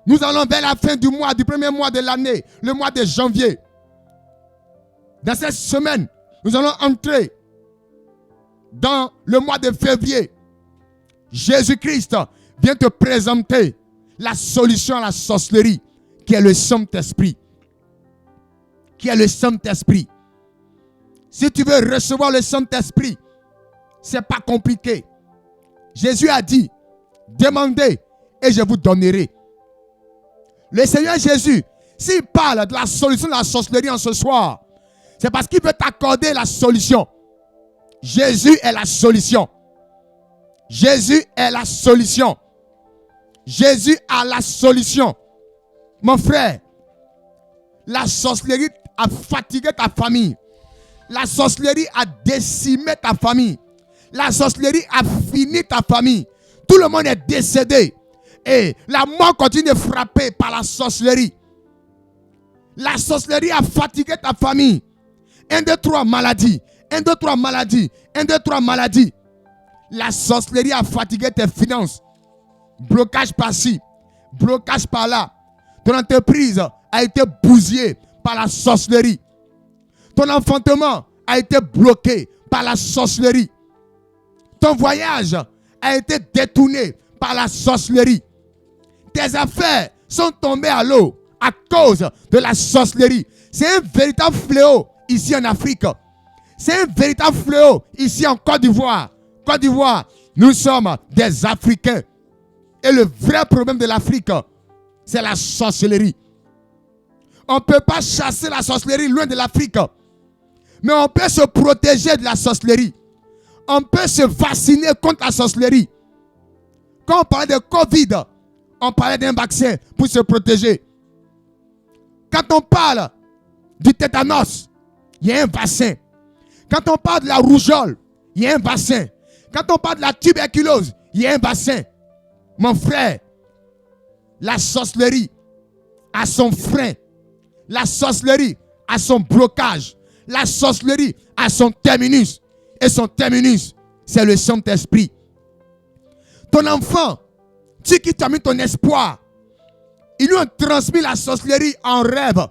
Nous allons vers la fin du mois, du premier mois de l'année, le mois de janvier. Dans cette semaine, nous allons entrer dans le mois de février. Jésus-Christ vient te présenter la solution à la sorcellerie, qui est le Saint-Esprit. Qui est le Saint-Esprit. Si tu veux recevoir le Saint-Esprit, ce n'est pas compliqué. Jésus a dit, demandez et je vous donnerai. Le Seigneur Jésus, s'il parle de la solution de la sorcellerie en ce soir, c'est parce qu'il veut t'accorder la solution. Jésus est la solution. Jésus est la solution. Jésus a la solution. Mon frère, la sorcellerie a fatigué ta famille. La sorcellerie a décimé ta famille. La sorcellerie a fini ta famille. Tout le monde est décédé. Et la mort continue de frapper par la sorcellerie. La sorcellerie a fatigué ta famille. 1, 2, 3 maladies. 1, 2, 3 maladies. 1, 2, 3 maladies. La sorcellerie a fatigué tes finances. Blocage par-ci. Blocage par-là. Ton entreprise a été bousillée par la sorcellerie. Ton enfantement a été bloqué par la sorcellerie. Ton voyage a été détourné par la sorcellerie. Tes affaires sont tombées à l'eau à cause de la sorcellerie. C'est un véritable fléau ici en Afrique. C'est un véritable fléau ici en Côte d'Ivoire. Côte d'Ivoire, nous sommes des Africains. Et le vrai problème de l'Afrique, c'est la sorcellerie. On ne peut pas chasser la sorcellerie loin de l'Afrique. Mais on peut se protéger de la sorcellerie. On peut se vacciner contre la sorcellerie. Quand on parlait de Covid, on parlait d'un vaccin pour se protéger. Quand on parle du tétanos, il y a un vaccin. Quand on parle de la rougeole, il y a un vaccin. Quand on parle de la tuberculose, il y a un vaccin. Mon frère, la sorcellerie a son frein. La sorcellerie a son blocage. La sorcellerie a son terminus. Et son terminus, c'est le Saint-Esprit. Ton enfant, tu qui t'as mis ton espoir, ils lui ont transmis la sorcellerie en rêve.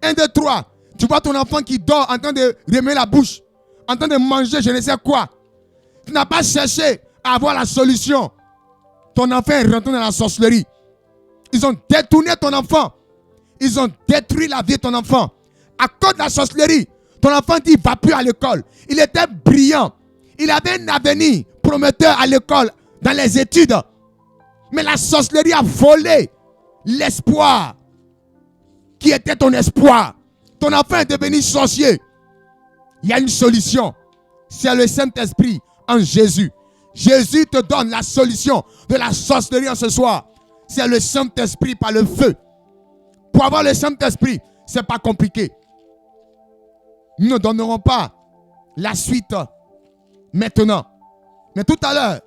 1, 2, 3. Tu vois ton enfant qui dort en train de remuer la bouche, en train de manger je ne sais quoi. Tu n'as pas cherché à avoir la solution. Ton enfant est rentré dans la sorcellerie. Ils ont détourné ton enfant. Ils ont détruit la vie de ton enfant. À cause de la sorcellerie, ton enfant dit, il ne va plus à l'école. Il était brillant. Il avait un avenir prometteur à l'école, dans les études. Mais la sorcellerie a volé l'espoir qui était ton espoir. Ton enfant est devenu sorcier. Il y a une solution. C'est le Saint-Esprit en Jésus. Jésus te donne la solution de la sorcellerie en ce soir. C'est le Saint-Esprit par le feu. Pour avoir le Saint-Esprit, ce n'est pas compliqué. Nous ne donnerons pas la suite maintenant. Mais tout à l'heure,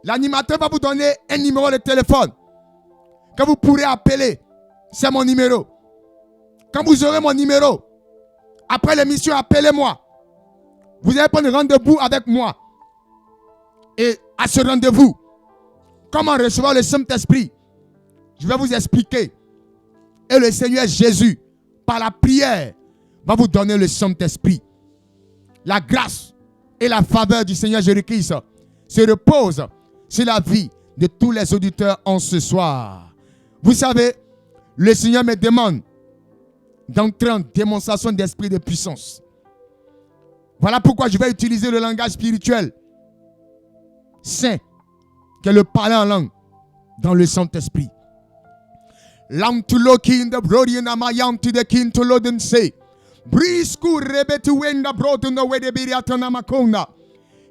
l'animateur va vous donner un numéro de téléphone que vous pourrez appeler. C'est mon numéro. Quand vous aurez mon numéro, après l'émission, appelez-moi. Vous allez prendre rendez-vous avec moi. Et à ce rendez-vous, comment recevoir le Saint-Esprit, je vais vous expliquer. Et le Seigneur Jésus, par la prière, va vous donner le Saint-Esprit. La grâce et la faveur du Seigneur Jésus-Christ se reposent sur la vie de tous les auditeurs en ce soir. Vous savez, le Seigneur me demande d'entrer en démonstration d'esprit de puissance. Voilà pourquoi je vais utiliser le langage spirituel saint, que le parler en langue dans le Saint-Esprit. Lamtulokin de Brodian Amayanti de Kintuloden se. Brisku rebetu wenda brotu no wede biriatana makonda.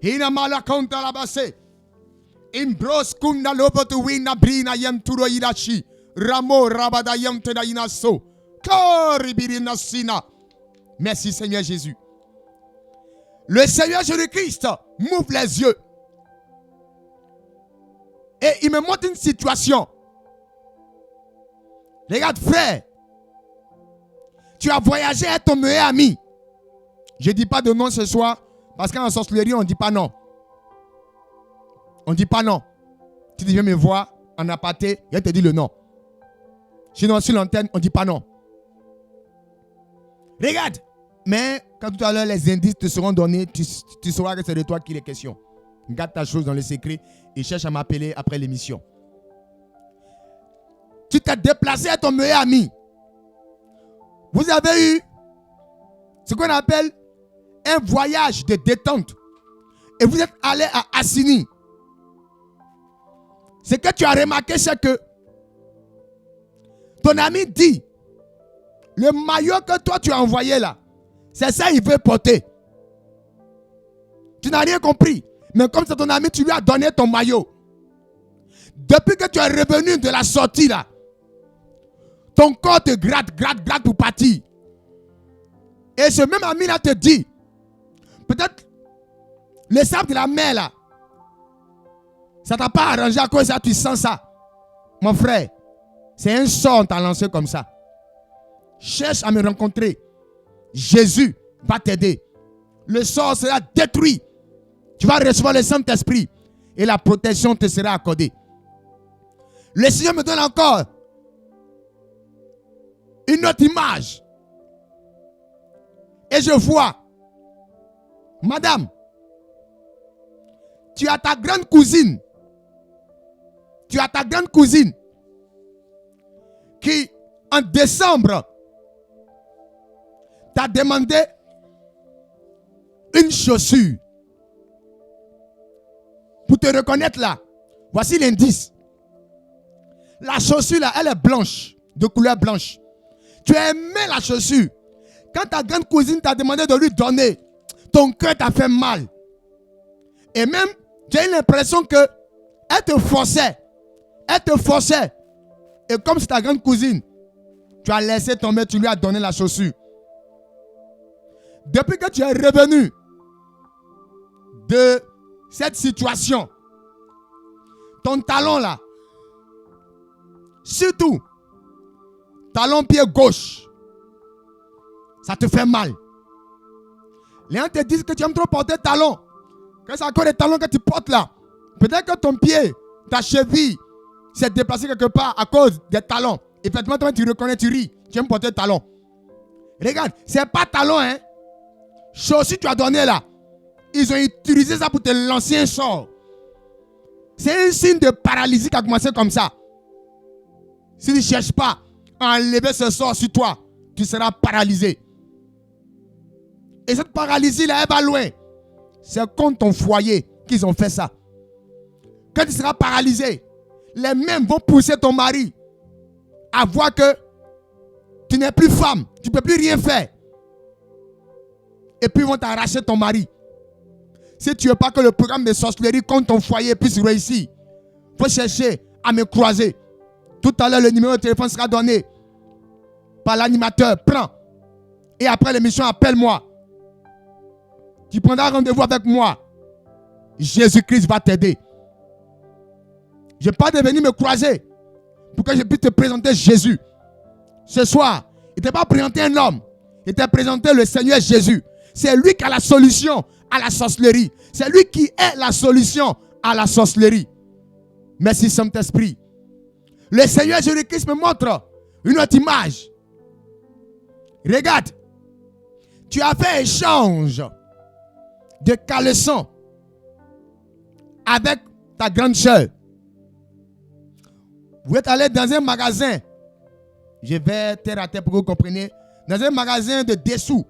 Ina malakonta labase. Imbros kunda lobotu wina brina yanturo irashi. Ramo rabada yante da inaso. Koribirina sina. Merci Seigneur Jésus. Le Seigneur Jésus-Christ m'ouvre les yeux. Et il me montre une situation. Regarde frère, tu as voyagé avec ton meilleur ami. Je ne dis pas de non ce soir, parce qu'en sorcellerie, on ne dit pas non. On ne dit pas non. Tu viens me voir, en aparté, et elle te dit le nom. Sinon, sur l'antenne, on ne dit pas non. Regarde. Mais quand tout à l'heure, les indices te seront donnés, tu sauras que c'est de toi qu'il est question. Garde ta chose dans le secret et cherche à m'appeler après l'émission. Tu t'es déplacé à ton meilleur ami. Vous avez eu ce qu'on appelle un voyage de détente. Et vous êtes allé à Assini. Ce que tu as remarqué, c'est que ton ami dit, le maillot que toi tu as envoyé là, c'est ça qu'il veut porter. Tu n'as rien compris. Mais comme c'est ton ami, tu lui as donné ton maillot. Depuis que tu es revenu de la sortie là, ton corps te gratte pour partir. Et ce même ami là te dit, peut-être le sable de la mer là, ça t'a pas arrangé à cause de ça, tu sens ça. Mon frère, c'est un sort on t'a lancé comme ça. Cherche à me rencontrer. Jésus va t'aider. Le sort sera détruit. Tu vas recevoir le Saint-Esprit et la protection te sera accordée. Le Seigneur me donne encore une autre image. Et je vois, madame, tu as ta grande cousine. Tu as ta grande cousine qui, en décembre, t'a demandé une chaussure. Pour te reconnaître là, voici l'indice. La chaussure là, elle est blanche, de couleur blanche. Tu as aimé la chaussure. Quand ta grande cousine t'a demandé de lui donner, ton cœur t'a fait mal. Et même, j'ai eu l'impression que elle te forçait. Elle te forçait. Et comme c'est ta grande cousine, tu as laissé tomber, tu lui as donné la chaussure. Depuis que tu es revenu de cette situation, ton talon là, surtout talon pied gauche, ça te fait mal. Les gens te disent que tu aimes trop porter talon, que c'est encore les talons que tu portes là. Peut-être que ton pied, ta cheville s'est déplacée quelque part à cause des talons. Et effectivement, toi tu reconnais, tu ris, tu aimes porter talon. Regarde, c'est pas talon, hein. Chaussure tu as donné là. Ils ont utilisé ça pour te lancer un sort. C'est un signe de paralysie qui a commencé comme ça. Si tu ne cherches pas à enlever ce sort sur toi, tu seras paralysé. Et cette paralysie là, elle va loin. C'est contre ton foyer qu'ils ont fait ça. Quand tu seras paralysé, les mêmes vont pousser ton mari à voir que tu n'es plus femme, tu ne peux plus rien faire. Et puis ils vont t'arracher ton mari. Si tu ne veux pas que le programme de sorcellerie contre ton foyer puisse réussir, il faut chercher à me croiser. Tout à l'heure, le numéro de téléphone sera donné par l'animateur. Prends. Et après l'émission, appelle-moi. Tu prendras rendez-vous avec moi. Jésus-Christ va t'aider. Je ne vais pas venir me croiser pour que je puisse te présenter Jésus. Ce soir, il ne t'a pas présenté un homme. Il t'a présenté le Seigneur Jésus. C'est lui qui a la solution à la sorcellerie. C'est lui qui est la solution à la sorcellerie. Merci Saint-Esprit. Le Seigneur Jésus-Christ me montre une autre image. Regarde. Tu as fait échange de caleçons avec ta grande soeur. Vous êtes allé dans un magasin. Je vais terre à terre pour que vous compreniez. Dans un magasin de dessous.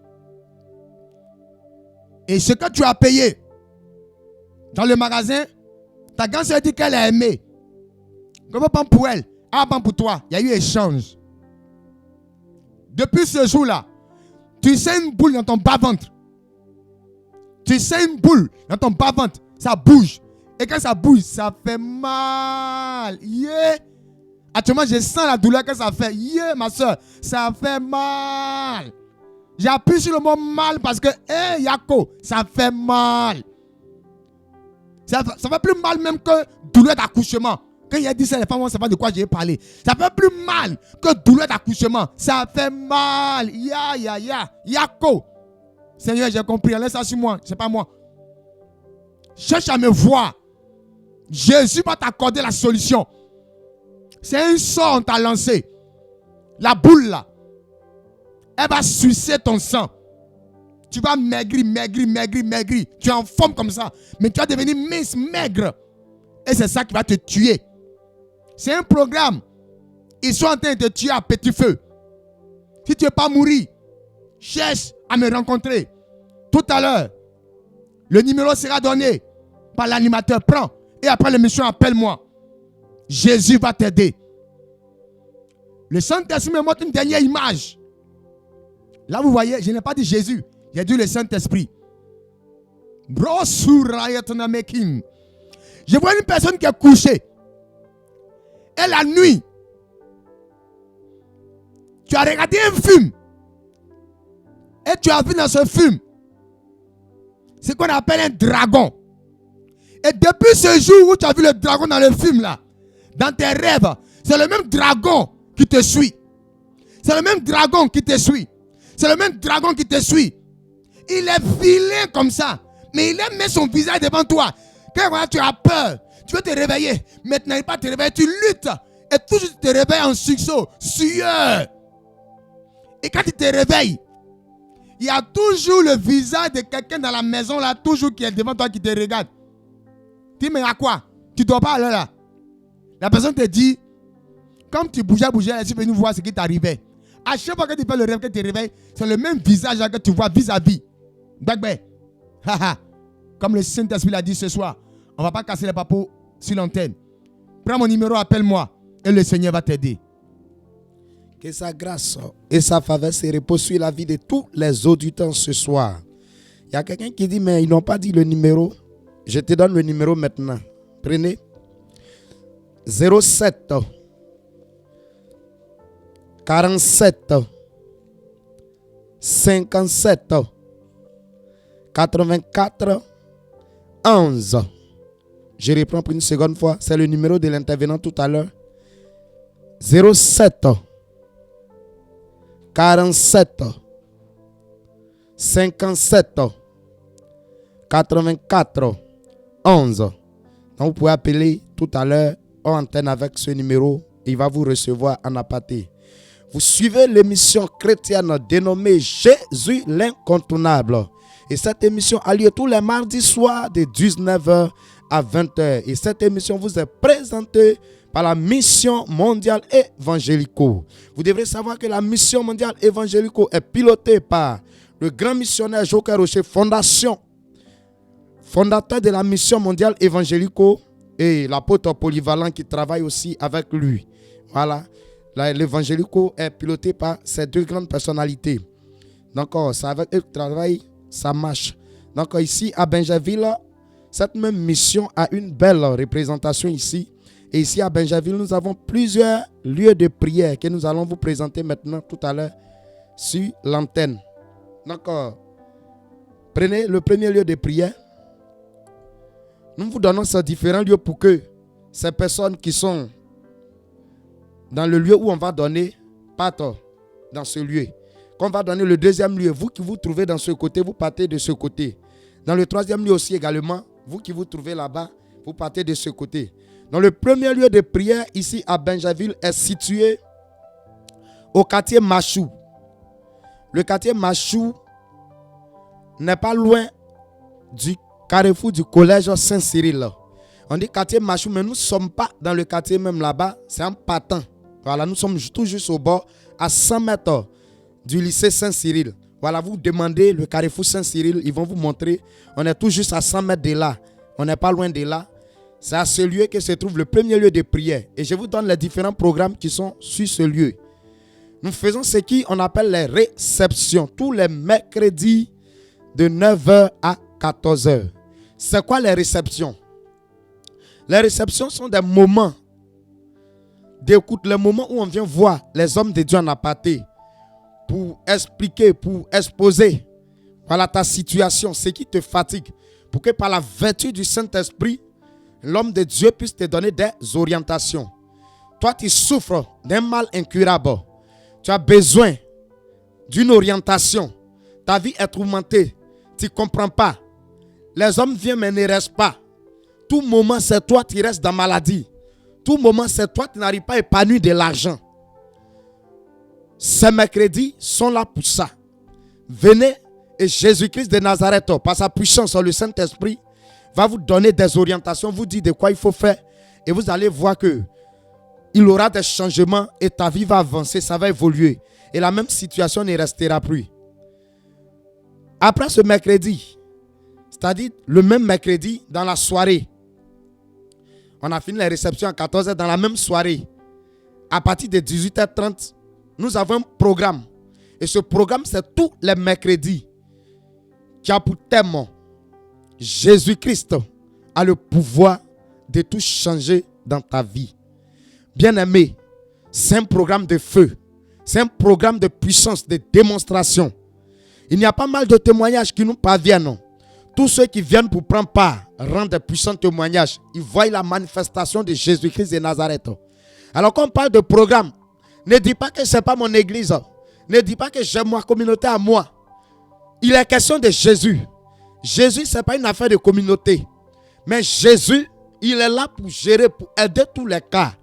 Et ce que tu as payé dans le magasin, ta grande soeur dit qu'elle a aimé. Comment pas pour elle? Ah, pas pour toi. Il y a eu échange. Depuis ce jour-là, tu sens une boule dans ton bas-ventre. Tu sens une boule dans ton bas-ventre. Ça bouge. Et quand ça bouge, ça fait mal. Yeah. Actuellement, je sens la douleur que ça fait. Yeah, ma soeur. Ça fait mal. J'appuie sur le mot mal parce que, Yako, ça fait mal. Ça fait plus mal même que douleur d'accouchement. Quand il a dit ça, les femmes ne savent pas de quoi j'ai parlé. Ça fait plus mal que douleur d'accouchement. Ça fait mal. Yako. Seigneur, j'ai compris. Laisse ça sur moi. C'est pas moi. Cherche à me voir. Jésus va t'accorder la solution. C'est un sort on t'a lancé. La boule là, elle va sucer ton sang. Tu vas maigrir. Tu es en forme comme ça. Mais tu vas devenir mince, maigre. Et c'est ça qui va te tuer. C'est un programme. Ils sont en train de te tuer à petit feu. Si tu ne veux pas mourir, cherche à me rencontrer. Tout à l'heure, le numéro sera donné par l'animateur. Prends. Et après l'émission, appelle-moi. Jésus va t'aider. Le Saint-Esprit me montre une dernière image. Là, vous voyez, je n'ai pas dit Jésus. J'ai dit le Saint-Esprit. Je vois une personne qui est couchée. Et la nuit, tu as regardé un film. Et tu as vu dans ce film ce qu'on appelle un dragon. Et depuis ce jour où tu as vu le dragon dans le film là, dans tes rêves, c'est le même dragon qui te suit. C'est le même dragon qui te suit. C'est le même dragon qui te suit. Il est vilain comme ça. Mais il aime mettre son visage devant toi. Quand voilà, tu as peur, tu veux te réveiller. Maintenant, il ne pas te réveiller, tu luttes. Et toujours tu te réveilles en succeau, sueur. Et quand tu te réveilles, il y a toujours le visage de quelqu'un dans la maison là, toujours qui est devant toi, qui te regarde. Tu dis, mais à quoi? Tu ne dois pas aller là. La personne te dit, comme tu bougeais, tu es venu voir ce qui t'arrivait. À chaque fois que tu fais le rêve, que tu te réveilles, c'est le même visage que tu vois vis-à-vis. Comme le Saint-Esprit l'a dit ce soir, on ne va pas casser les papos sur l'antenne. Prends mon numéro, appelle-moi et le Seigneur va t'aider. Que sa grâce et sa faveur se reposent sur la vie de tous les auditeurs ce soir. Il y a quelqu'un qui dit, mais ils n'ont pas dit le numéro. Je te donne le numéro maintenant. Prenez 07 47 57 84 11. Je reprends pour une seconde fois. C'est le numéro de l'intervenant tout à l'heure. 07 47 57 84 11. Donc vous pouvez appeler tout à l'heure en antenne avec ce numéro. Il va vous recevoir en aparté. Vous suivez l'émission chrétienne dénommée Jésus l'incontournable. Et cette émission a lieu tous les mardis soirs de 19h à 20h. Et cette émission vous est présentée par la mission mondiale évangélico. Vous devrez savoir que la mission mondiale évangélico est pilotée par le grand missionnaire Joker Rocher, fondateur de la mission mondiale évangélico, et l'apôtre polyvalent qui travaille aussi avec lui. Voilà, l'évangélico est piloté par ces deux grandes personnalités. Donc, ça avec eux travail, ça marche. Donc, ici à Benjaville, cette même mission a une belle représentation ici. Et ici à Benjaville, nous avons plusieurs lieux de prière que nous allons vous présenter maintenant tout à l'heure sur l'antenne. Donc, prenez le premier lieu de prière. Nous vous donnons ces différents lieux pour que ces personnes qui sont dans le lieu où on va donner partent dans ce lieu. Quand on va donner le deuxième lieu, vous qui vous trouvez dans ce côté, vous partez de ce côté. Dans le troisième lieu aussi également, vous qui vous trouvez là-bas, vous partez de ce côté. Donc le premier lieu de prière ici à Benjaville est situé au quartier Machou. Le quartier Machou n'est pas loin du carrefour du collège Saint-Cyril. On dit quartier Machou, mais nous ne sommes pas dans le quartier même là-bas, c'est en partant. Voilà, nous sommes tout juste au bord, à 100 mètres du lycée Saint-Cyril. Voilà, vous demandez le carrefour Saint-Cyril, ils vont vous montrer. On est tout juste à 100 mètres de là. On n'est pas loin de là. C'est à ce lieu que se trouve le premier lieu de prière. Et je vous donne les différents programmes qui sont sur ce lieu. Nous faisons ce qu'on appelle les réceptions. Tous les mercredis de 9h à 14h. C'est quoi les réceptions? Les réceptions sont des moments d'écoute, les moments où on vient voir les hommes de Dieu en aparté pour expliquer, pour exposer voilà ta situation, ce qui te fatigue, pour que par la vertu du Saint-Esprit, l'homme de Dieu puisse te donner des orientations. Toi, tu souffres d'un mal incurable. Tu as besoin d'une orientation. Ta vie est tourmentée. Tu ne comprends pas. Les hommes viennent mais ne restent pas. Tout moment, c'est toi qui restes dans la maladie. tout moment, c'est toi qui n'arrives pas à épanouir de l'argent. Ces mercredis sont là pour ça. Venez et Jésus-Christ de Nazareth, par sa puissance, le Saint-Esprit, va vous donner des orientations, vous dire de quoi il faut faire. Et vous allez voir que il y aura des changements et ta vie va avancer, ça va évoluer. Et la même situation ne restera plus. Après ce mercredi, c'est-à-dire le même mercredi, dans la soirée, on a fini les réceptions à 14h, dans la même soirée, à partir de 18h30, nous avons un programme. Et ce programme, c'est tous les mercredis qui a pour thème Jésus-Christ a le pouvoir de tout changer dans ta vie. Bien-aimé, c'est un programme de feu. C'est un programme de puissance, de démonstration. Il y a pas mal de témoignages qui nous parviennent. Tous ceux qui viennent pour prendre part rendent de puissants témoignages. Ils voient la manifestation de Jésus-Christ de Nazareth. Alors quand on parle de programme, ne dis pas que ce n'est pas mon église. Ne dis pas que j'ai ma communauté à moi. Il est question de Jésus. Jésus, ce n'est pas une affaire de communauté. Mais Jésus, il est là pour gérer, pour aider tous les cas.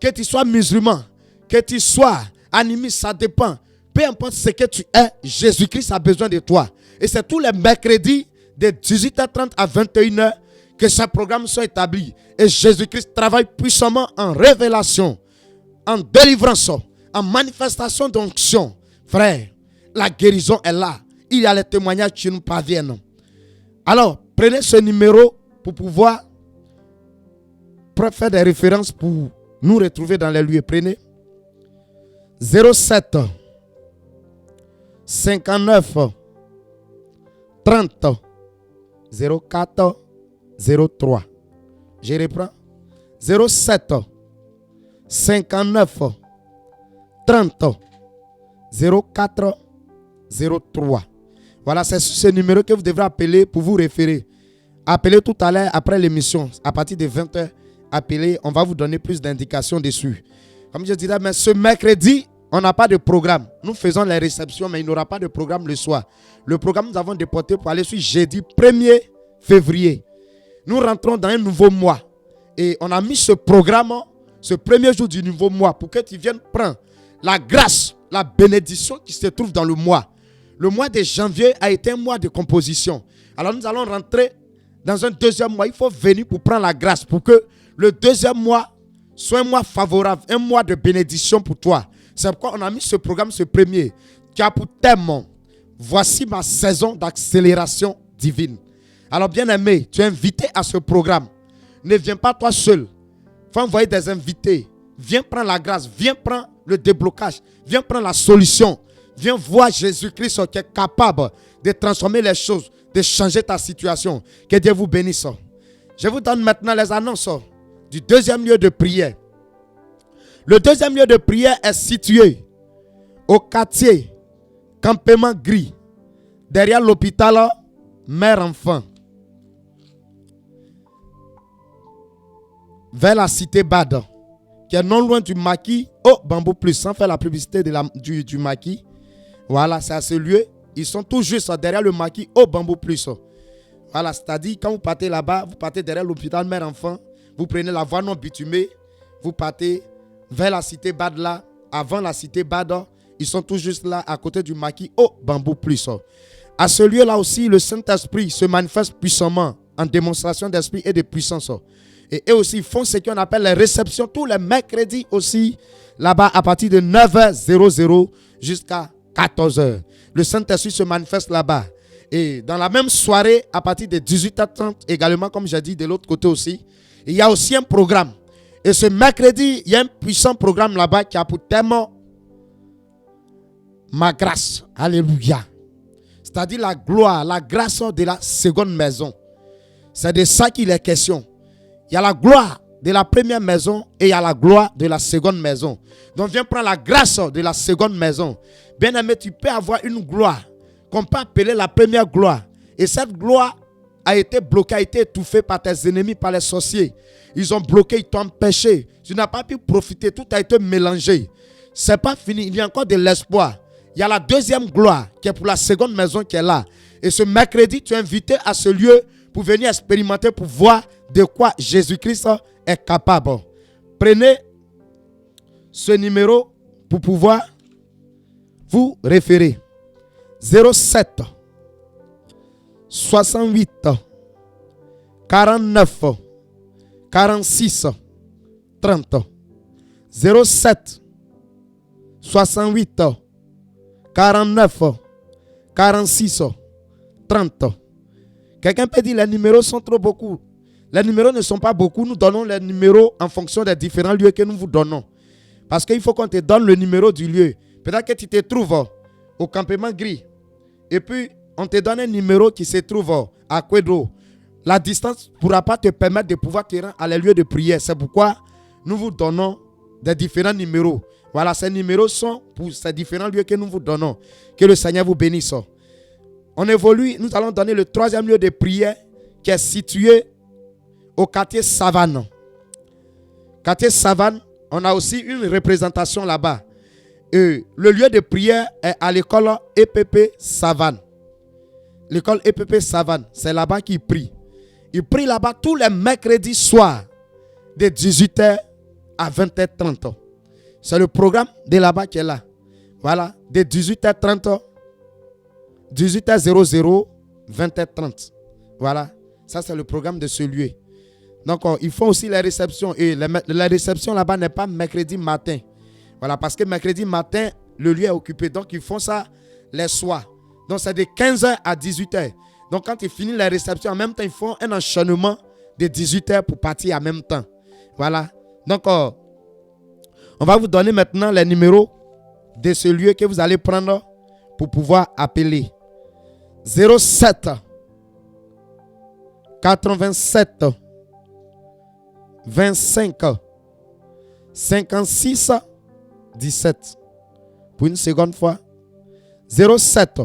Que tu sois musulman, que tu sois animiste, ça dépend. Peu importe ce que tu es, Jésus-Christ a besoin de toi. Et c'est tous les mercredis de 18h30 à 21h que ces programmes sont établis. Et Jésus-Christ travaille puissamment en révélation, en délivrance, en manifestation d'onction. Frère, la guérison est là. Il y a les témoignages qui nous parviennent. Alors, prenez ce numéro pour pouvoir faire des références pour nous retrouver dans les lieux. Prenez 07 59 30 04 03. Je reprends. 07 59 30 04 03. Voilà, c'est sur ce numéro que vous devrez appeler pour vous référer. Appelez tout à l'heure après l'émission. À partir de 20h, appelez. On va vous donner plus d'indications dessus. Comme je disais, mais ce mercredi, on n'a pas de programme. Nous faisons les réceptions, mais il n'y aura pas de programme le soir. Le programme, nous avons déporté pour aller sur jeudi 1er février. Nous rentrons dans un nouveau mois. Et on a mis ce programme, ce premier jour du nouveau mois, pour que tu viennes prendre la grâce, la bénédiction qui se trouve dans le mois. Le mois de janvier a été un mois de composition. Alors nous allons rentrer dans un deuxième mois. Il faut venir pour prendre la grâce, pour que le deuxième mois soit un mois favorable, un mois de bénédiction pour toi. C'est pourquoi on a mis ce programme, ce premier, qui a pour thème, voici ma saison d'accélération divine. Alors bien aimé, tu es invité à ce programme. Ne viens pas toi seul. Il faut envoyer des invités. Viens prendre la grâce, viens prendre le déblocage, viens prendre la solution. Viens voir Jésus-Christ qui est capable de transformer les choses, de changer ta situation. Que Dieu vous bénisse. Je vous donne maintenant les annonces du deuxième lieu de prière. Le deuxième lieu de prière est situé au quartier Campement Gris, derrière l'hôpital Mère-Enfant, vers la cité Bad, qui est non loin du maquis au Bambou Plus, sans faire la publicité du maquis. Voilà, c'est à ce lieu. Ils sont tout juste derrière le maquis au Bambou Plus. Voilà, c'est-à-dire quand vous partez là-bas, vous partez derrière l'hôpital Mère-Enfant, vous prenez la voie non bitumée, vous partez vers la cité Bad là, avant la cité Bad, ils sont tout juste là à côté du maquis au Bambou Plus. À ce lieu-là aussi, le Saint-Esprit se manifeste puissamment en démonstration d'esprit et de puissance. Et eux aussi font ce qu'on appelle les réceptions tous les mercredis aussi, là-bas à partir de 9h00 jusqu'à 14h. Le Saint-Esprit se manifeste là-bas. Et dans la même soirée, à partir de 18h30, également, comme j'ai dit de l'autre côté aussi, il y a aussi un programme. Et ce mercredi, il y a un puissant programme là-bas qui a pour thème ma grâce. Alléluia. C'est-à-dire la gloire, la grâce de la seconde maison. C'est de ça qu'il est question. Il y a la gloire de la première maison et il y a la gloire de la seconde maison. Donc viens prendre la grâce de la seconde maison. Bien aimé, tu peux avoir une gloire qu'on peut appeler la première gloire. Et cette gloire a été bloquée, a été étouffée par tes ennemis, par les sorciers. Ils ont bloqué, ils t'ont empêché. Tu n'as pas pu profiter, tout a été mélangé. C'est pas fini, il y a encore de l'espoir. Il y a la deuxième gloire qui est pour la seconde maison qui est là. Et ce mercredi, tu es invité à ce lieu pour venir expérimenter, pour voir de quoi Jésus-Christ est capable. Prenez ce numéro pour pouvoir vous référer. 07 68 49 46 30. 07 68 49 46 30. Quelqu'un peut dire les numéros sont trop beaucoup. Les numéros ne sont pas beaucoup. Nous donnons les numéros en fonction des différents lieux que nous vous donnons. Parce qu'il faut qu'on te donne le numéro du lieu. Peut-être que tu te trouves au campement gris. Et puis, on te donne un numéro qui se trouve à Quedro. La distance ne pourra pas te permettre de pouvoir te rendre à les lieux de prière. C'est pourquoi nous vous donnons des différents numéros. Voilà, ces numéros sont pour ces différents lieux que nous vous donnons. Que le Seigneur vous bénisse. On évolue, nous allons donner le 3e lieu de prière qui est situé au quartier Savane. Quartier Savane, on a aussi une représentation là-bas. Et le lieu de prière est à l'école EPP Savane. L'école EPP Savane, c'est là-bas qu'ils prient. Ils prient là-bas tous les mercredis soirs de 18h à 20h30. C'est le programme de là-bas qui est là. Voilà, de 18h30, 18h00, 20h30. Voilà, ça c'est le programme de ce lieu. Donc, ils font aussi les réceptions. Et la réception là-bas n'est pas mercredi matin. Voilà, parce que mercredi matin, le lieu est occupé. Donc, ils font ça les soirs. Donc, c'est de 15h à 18h. Donc, quand ils finissent les réceptions, en même temps, ils font un enchaînement de 18h pour partir en même temps. Voilà. Donc, on va vous donner maintenant les numéros de ce lieu que vous allez prendre pour pouvoir appeler. 07 87 25 56 17. Pour une seconde fois. 07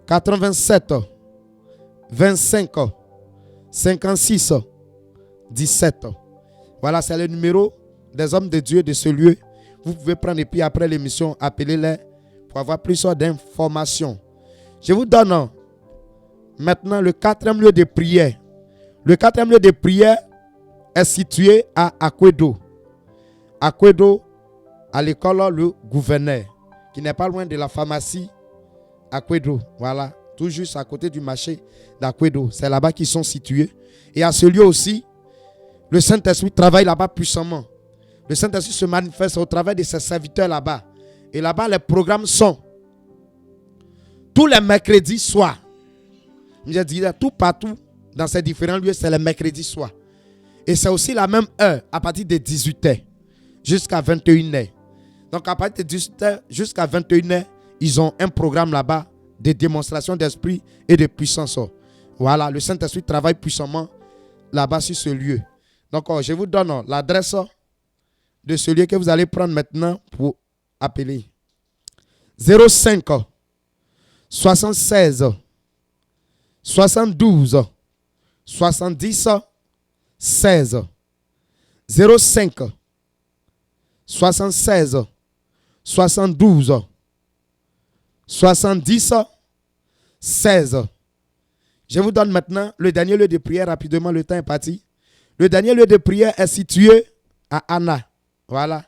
87 25 56 17. Voilà, c'est le numéro des hommes de Dieu de ce lieu. Vous pouvez prendre et puis après l'émission, appelez-les pour avoir plus d'informations. Je vous donne maintenant le 4e lieu de prière. Le 4e lieu de prière est situé à Aquedo. Aquedo, à l'école Le Gouverneur, qui n'est pas loin de la pharmacie Aquedo. Voilà, tout juste à côté du marché d'Aquedo. C'est là-bas qu'ils sont situés. Et à ce lieu aussi, le Saint-Esprit travaille là-bas puissamment. Le Saint-Esprit se manifeste au travers de ses serviteurs là-bas. Et là-bas, les programmes sont tous les mercredis soirs. Je dirais tout partout dans ces différents lieux, c'est les mercredis soirs. Et c'est aussi la même heure à partir de 18h jusqu'à 21h. Donc à partir de 18h jusqu'à 21h, ils ont un programme là-bas de démonstration d'esprit et de puissance. Voilà, le Saint-Esprit travaille puissamment là-bas sur ce lieu. Donc je vous donne l'adresse de ce lieu que vous allez prendre maintenant pour appeler. 05 76 72 70 16. 05 76 72 70 16. Je vous donne maintenant le dernier lieu de prière. Rapidement, le temps est parti. Le dernier lieu de prière est situé à Anna. Voilà.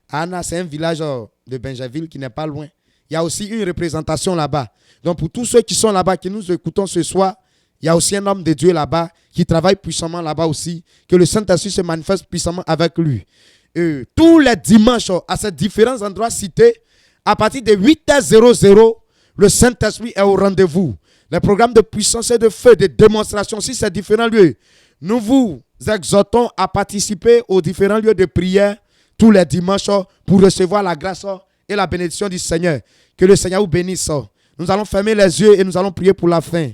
Anna, c'est un village de Benjaville qui n'est pas loin. Il y a aussi une représentation là-bas. Donc, pour tous ceux qui sont là-bas, qui nous écoutons ce soir, il y a aussi un homme de Dieu là-bas qui travaille puissamment là-bas aussi. Que le Saint-Esprit se manifeste puissamment avec lui. Et tous les dimanches, à ces différents endroits cités, à partir de 8h00, le Saint-Esprit est au rendez-vous. Les programmes de puissance et de feu, de démonstration sur ces différents lieux. Nous vous exhortons à participer aux différents lieux de prière tous les dimanches pour recevoir la grâce et la bénédiction du Seigneur. Que le Seigneur vous bénisse. Nous allons fermer les yeux et nous allons prier pour la fin.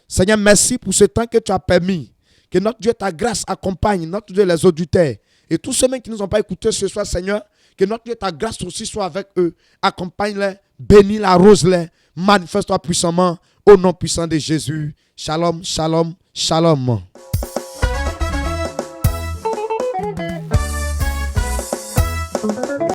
Seigneur, merci pour ce temps que tu as permis. Que notre Dieu, ta grâce accompagne notre Dieu, les auditeurs. Et tous ceux qui ne nous ont pas écoutés ce soir, Seigneur, que notre Dieu, ta grâce aussi soit avec eux. Accompagne-les, bénis-les, arrose-les, manifeste-toi puissamment au nom puissant de Jésus. Shalom, shalom, shalom.